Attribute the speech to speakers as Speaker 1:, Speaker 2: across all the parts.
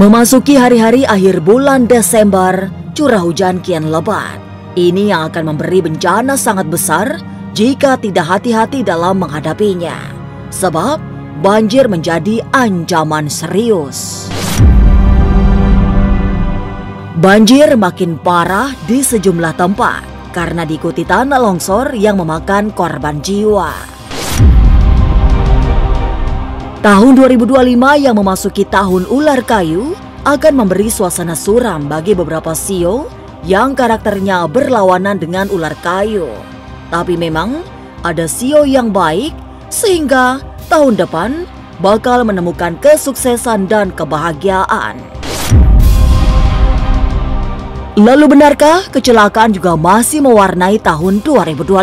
Speaker 1: Memasuki hari-hari akhir bulan Desember, curah hujan kian lebat. Ini yang akan memberi bencana sangat besar jika tidak hati-hati dalam menghadapinya. Sebab banjir menjadi ancaman serius. Banjir makin parah di sejumlah tempat karena diikuti tanah longsor yang memakan korban jiwa. Tahun 2025 yang memasuki tahun ular kayu akan memberi suasana suram bagi beberapa sio yang karakternya berlawanan dengan ular kayu. Tapi memang ada sio yang baik sehingga tahun depan bakal menemukan kesuksesan dan kebahagiaan. Lalu benarkah kecelakaan juga masih mewarnai tahun 2025?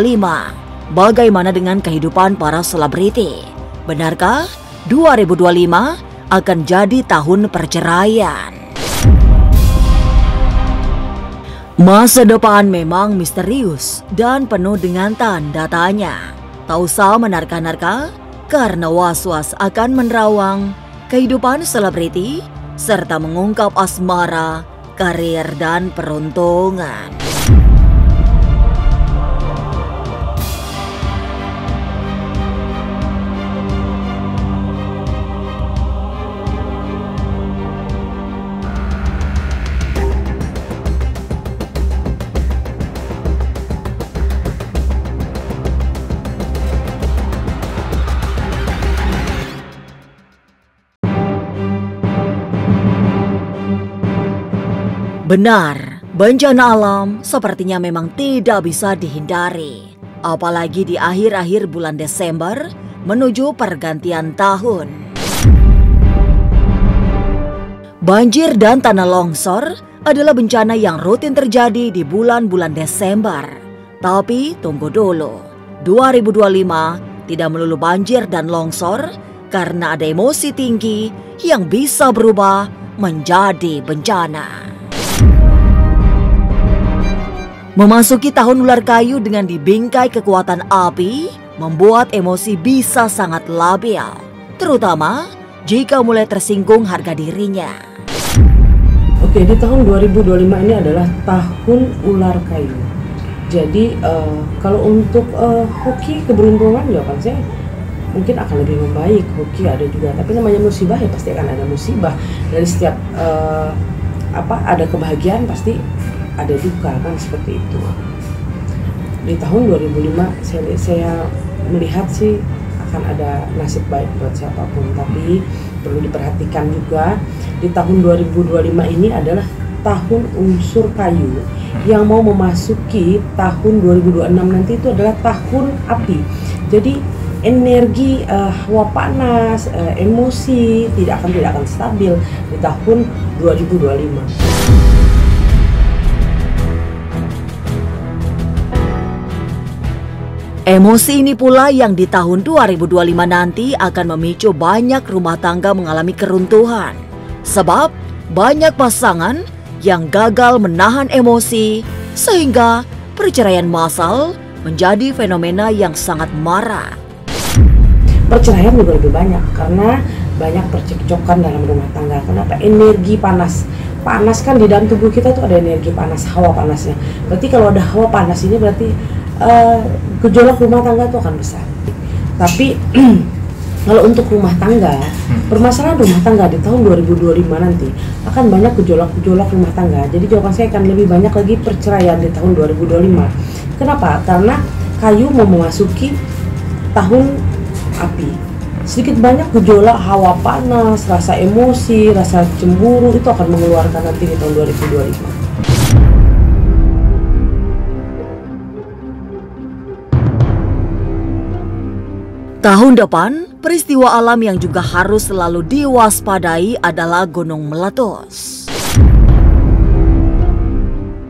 Speaker 1: Bagaimana dengan kehidupan para selebriti? Benarkah 2025 akan jadi tahun perceraian? Masa depan memang misterius dan penuh dengan tanda tanya. Tak usah menerka-nerka karena was-was akan menerawang kehidupan selebriti serta mengungkap asmara, karir dan peruntungan. Benar, bencana alam sepertinya memang tidak bisa dihindari. Apalagi di akhir-akhir bulan Desember menuju pergantian tahun. Banjir dan tanah longsor adalah bencana yang rutin terjadi di bulan-bulan Desember. Tapi tunggu dulu, 2025 tidak melulu banjir dan longsor karena ada emosi tinggi yang bisa berubah menjadi bencana. Memasuki tahun ular kayu dengan dibingkai kekuatan api membuat emosi bisa sangat labil, terutama jika mulai tersinggung harga dirinya.
Speaker 2: Oke, di tahun 2025 ini adalah tahun ular kayu. Jadi kalau untuk hoki keberuntungan jawaban saya mungkin akan lebih membaik. Hoki ada juga, tapi namanya musibah ya pasti akan ada musibah. Dari setiap ada kebahagiaan pasti ada duka, kan seperti itu. Di tahun 2005 saya melihat sih akan ada nasib baik buat siapapun, tapi perlu diperhatikan juga di tahun 2025 ini adalah tahun unsur kayu yang mau memasuki tahun 2026 nanti itu adalah tahun api. Jadi energi hawa panas, emosi tidak akan stabil di tahun 2025.
Speaker 1: Emosi ini pula yang di tahun 2025 nanti akan memicu banyak rumah tangga mengalami keruntuhan. Sebab banyak pasangan yang gagal menahan emosi sehingga perceraian massal menjadi fenomena yang sangat marak.
Speaker 2: Perceraian juga lebih banyak karena banyak percekcokan dalam rumah tangga. Kenapa? Energi panas. Panas kan di dalam tubuh kita tuh ada energi panas, hawa panasnya. Berarti kalau ada hawa panas ini berarti gejolak rumah tangga itu akan besar. Tapi kalau untuk rumah tangga, permasalahan rumah tangga di tahun 2025 nanti akan banyak gejolak rumah tangga. Jadi jawaban saya akan lebih banyak lagi perceraian di tahun 2025. Kenapa? Karena kayu mau memasuki tahun api. Sedikit banyak gejolak hawa panas, rasa emosi, rasa cemburu itu akan mengeluarkan nanti di tahun 2025.
Speaker 1: Tahun depan, peristiwa alam yang juga harus selalu diwaspadai adalah gunung meletus.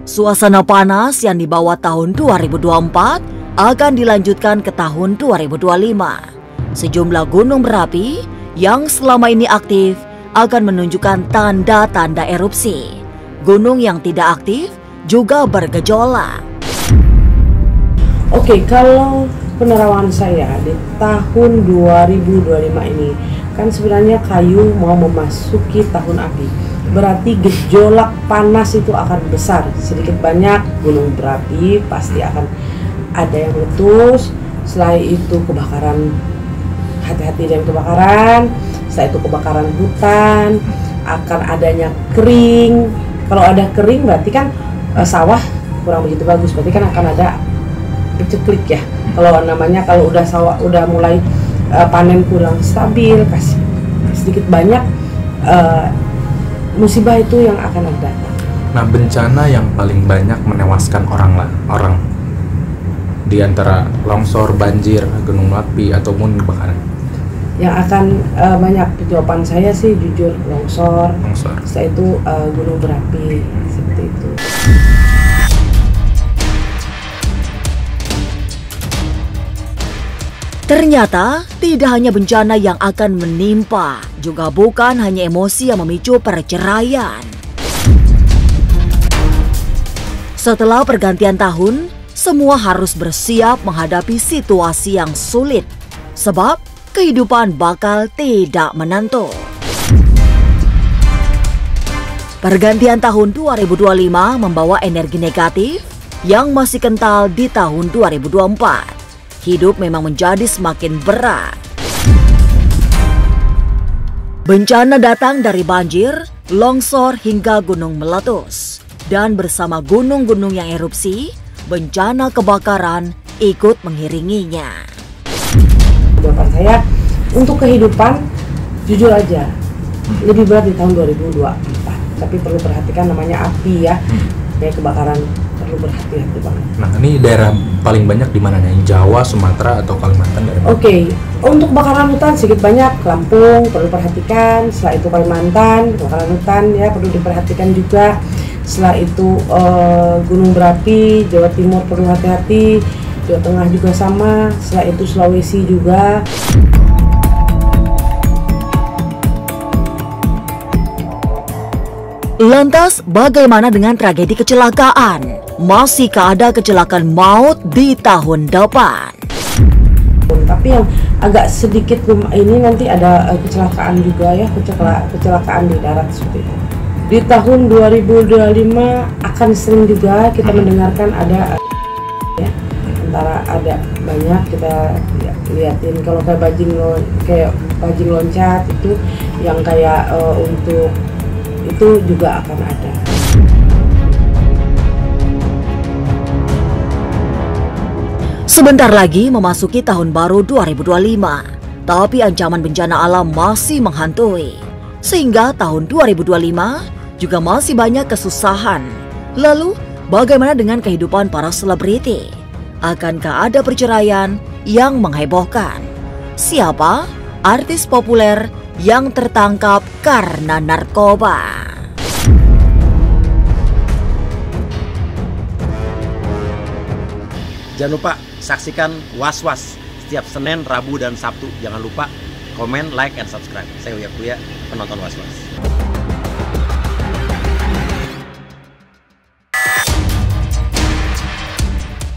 Speaker 1: Suasana panas yang dibawa tahun 2024 akan dilanjutkan ke tahun 2025. Sejumlah gunung berapi yang selama ini aktif akan menunjukkan tanda-tanda erupsi. Gunung yang tidak aktif juga bergejolak.
Speaker 2: Oke, kalau penerawangan saya di tahun 2025 ini Kan sebenarnya kayu mau memasuki tahun api, berarti gejolak panas itu akan besar. Sedikit banyak gunung berapi pasti akan ada yang meletus. Setelah itu kebakaran, hati-hati dengan kebakaran. Setelah itu kebakaran hutan, akan adanya kering. Kalau ada kering berarti kan sawah kurang begitu bagus, berarti kan akan ada peceklik ya. Kalau namanya kalau udah sawah udah mulai panen kurang stabil, kasih sedikit banyak musibah itu yang akan ada.
Speaker 3: Nah, bencana yang paling banyak menewaskan orang di antara longsor, banjir, gunung api ataupun kebakaran.
Speaker 2: Yang akan banyak, jawaban saya sih jujur longsor. Setelah itu gunung berapi seperti itu.
Speaker 1: Ternyata tidak hanya bencana yang akan menimpa, juga bukan hanya emosi yang memicu perceraian. Setelah pergantian tahun, semua harus bersiap menghadapi situasi yang sulit, sebab kehidupan bakal tidak menentu. Pergantian tahun 2025 membawa energi negatif yang masih kental di tahun 2024. Hidup memang menjadi semakin berat. Bencana datang dari banjir, longsor hingga gunung meletus. Dan bersama gunung-gunung yang erupsi, bencana kebakaran ikut mengiringinya.
Speaker 2: Jawaban saya, untuk kehidupan, jujur aja, lebih berat di tahun 2024. Tapi perlu perhatikan namanya api ya, kayak kebakaran. Perlu berhati-hati banget.
Speaker 3: Nah, ini daerah paling banyak di mananya? Jawa, Sumatera, atau Kalimantan?
Speaker 2: Oke, untuk kebakaran hutan sedikit banyak. Lampung perlu perhatikan. Setelah itu Kalimantan, kebakaran hutan ya perlu diperhatikan juga. Setelah itu gunung berapi, Jawa Timur perlu hati-hati. Jawa Tengah juga sama. Setelah itu Sulawesi juga.
Speaker 1: Lantas, bagaimana dengan tragedi kecelakaan? Masihkah ada kecelakaan maut di tahun depan?
Speaker 2: Tapi yang agak sedikit ini nanti ada kecelakaan juga ya, kecelakaan di darat seperti itu. Di tahun 2025 akan sering juga kita mendengarkan ada ya, antara ada banyak kita liatin kalau kayak bajing loncat itu yang kayak untuk itu juga akan ada.
Speaker 1: Sebentar lagi memasuki tahun baru 2025, tapi ancaman bencana alam masih menghantui. Sehingga tahun 2025 juga masih banyak kesusahan. Lalu, bagaimana dengan kehidupan para selebriti? Akankah ada perceraian yang menghebohkan? Siapa artis populer yang tertangkap karena narkoba?
Speaker 4: Jangan lupa saksikan Was Was setiap Senin, Rabu, dan Sabtu. Jangan lupa komen, like, and subscribe. Saya Uya Kuya, penonton Was Was.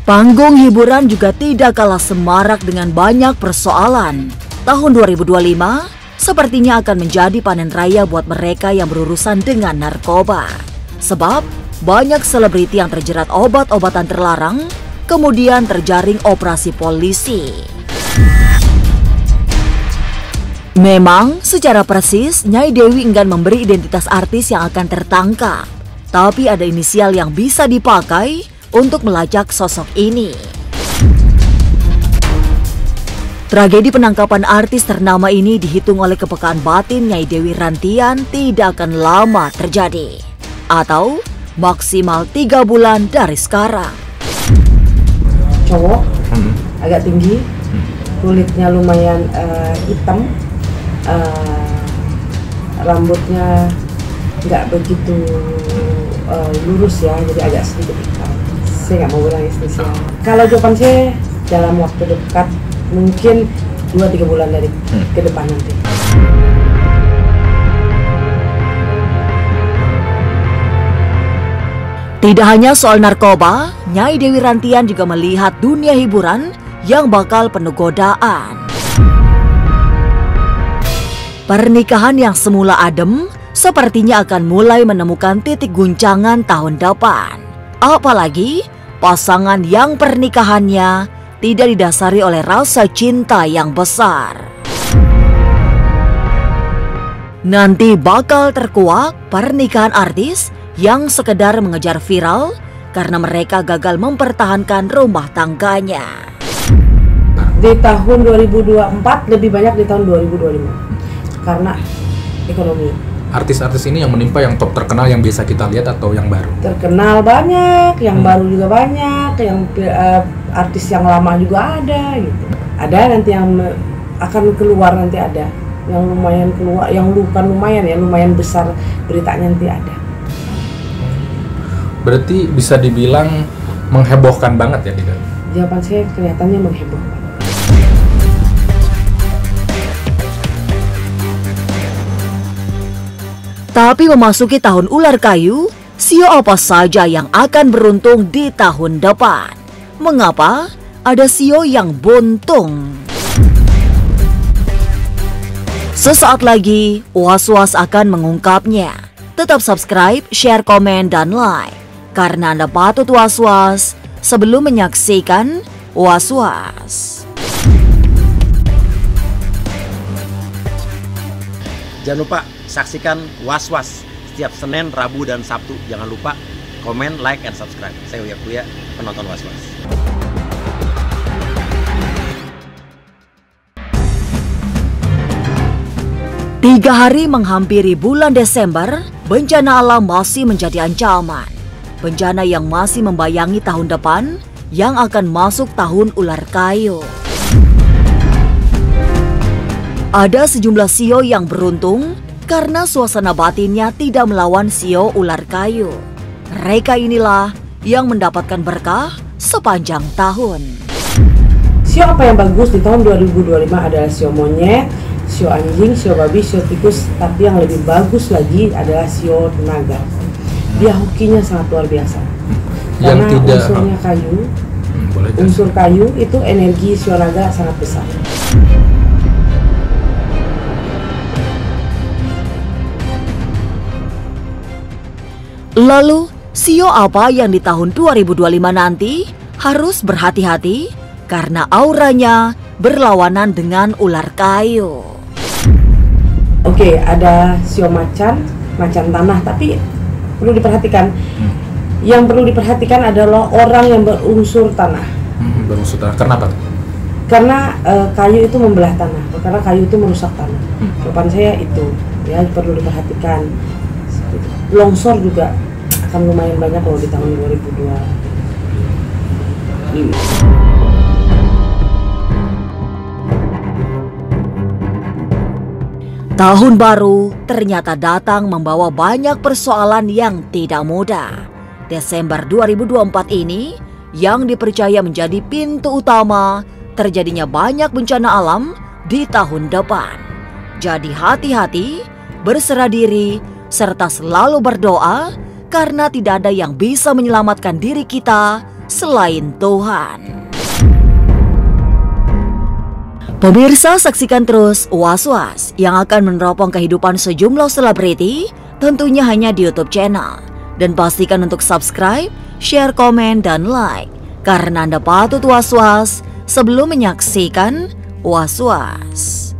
Speaker 1: Panggung hiburan juga tidak kalah semarak dengan banyak persoalan. Tahun 2025 sepertinya akan menjadi panen raya buat mereka yang berurusan dengan narkoba. Sebab banyak selebriti yang terjerat obat-obatan terlarang kemudian terjaring operasi polisi. Memang secara persis Nyai Dewi enggan memberi identitas artis yang akan tertangkap, tapi ada inisial yang bisa dipakai untuk melacak sosok ini. Tragedi penangkapan artis ternama ini dihitung oleh kepekaan batin Nyai Dewi Rantian tidak akan lama terjadi, atau maksimal 3 bulan dari sekarang.
Speaker 2: Cowok, agak tinggi, kulitnya lumayan hitam, rambutnya nggak begitu lurus ya, jadi agak sedikit hitam. Saya nggak mau bilang spesial. Kalau jawaban saya dalam waktu dekat mungkin 2-3 bulan dari ke depan nanti.
Speaker 1: Tidak hanya soal narkoba, Nyai Dewi Rantian juga melihat dunia hiburan yang bakal penuh godaan. Pernikahan yang semula adem sepertinya akan mulai menemukan titik guncangan tahun depan. Apalagi pasangan yang pernikahannya tidak didasari oleh rasa cinta yang besar. Nanti bakal terkuak pernikahan artis yang sekedar mengejar viral karena mereka gagal mempertahankan rumah tangganya.
Speaker 2: Di tahun 2024 lebih banyak di tahun 2025 karena ekonomi.
Speaker 3: Artis-artis ini yang menimpa yang top terkenal yang biasa kita lihat atau yang baru?
Speaker 2: Terkenal banyak, yang baru juga banyak, yang artis yang lama juga ada gitu. Ada nanti yang akan keluar, nanti ada yang lumayan keluar, yang bukan lumayan ya, lumayan besar beritanya nanti ada.
Speaker 3: Berarti bisa dibilang menghebohkan banget ya tidak?
Speaker 2: Jawaban saya kelihatannya menghebohkan.
Speaker 1: Tapi memasuki tahun ular kayu, sio apa saja yang akan beruntung di tahun depan? Mengapa ada sio yang buntung? Sesaat lagi, Was-Was akan mengungkapnya. Tetap subscribe, share, komen, dan like. Karena Anda patut was-was sebelum menyaksikan Was-Was.
Speaker 4: Jangan lupa saksikan Was-Was setiap Senin, Rabu, dan Sabtu. Jangan lupa komen, like, and subscribe. Saya Uya Kuya, penonton Was-Was.
Speaker 1: Tiga hari menghampiri bulan Desember, bencana alam masih menjadi ancaman. Bencana yang masih membayangi tahun depan yang akan masuk tahun ular kayu. Ada sejumlah sio yang beruntung karena suasana batinnya tidak melawan sio ular kayu. Mereka inilah yang mendapatkan berkah sepanjang tahun.
Speaker 2: Sio apa yang bagus di tahun 2025 adalah sio monyet, sio anjing, sio babi, sio tikus. Tapi yang lebih bagus lagi adalah sio naga. Dia hokinya sangat luar biasa. Karena unsurnya kayu, unsur kayu itu energi sio naga sangat besar.
Speaker 1: Lalu, sio apa yang di tahun 2025 nanti harus berhati-hati karena auranya berlawanan dengan ular kayu.
Speaker 2: Oke, ada sio macan tanah, tapi perlu diperhatikan. Yang perlu diperhatikan adalah orang yang berunsur tanah.
Speaker 3: Berunsur tanah, kenapa?
Speaker 2: Karena kayu itu membelah tanah, karena kayu itu merusak tanah. Jawaban saya itu, ya perlu diperhatikan. Longsor juga akan lumayan banyak loh di tahun 2025.
Speaker 1: Tahun baru ternyata datang membawa banyak persoalan yang tidak mudah. Desember 2024 ini yang dipercaya menjadi pintu utama terjadinya banyak bencana alam di tahun depan. Jadi hati-hati, berserah diri, serta selalu berdoa karena tidak ada yang bisa menyelamatkan diri kita selain Tuhan. Pemirsa, saksikan terus Was-Was yang akan meneropong kehidupan sejumlah selebriti, tentunya hanya di YouTube channel. Dan pastikan untuk subscribe, share, komen, dan like karena Anda patut was-was sebelum menyaksikan Was-Was.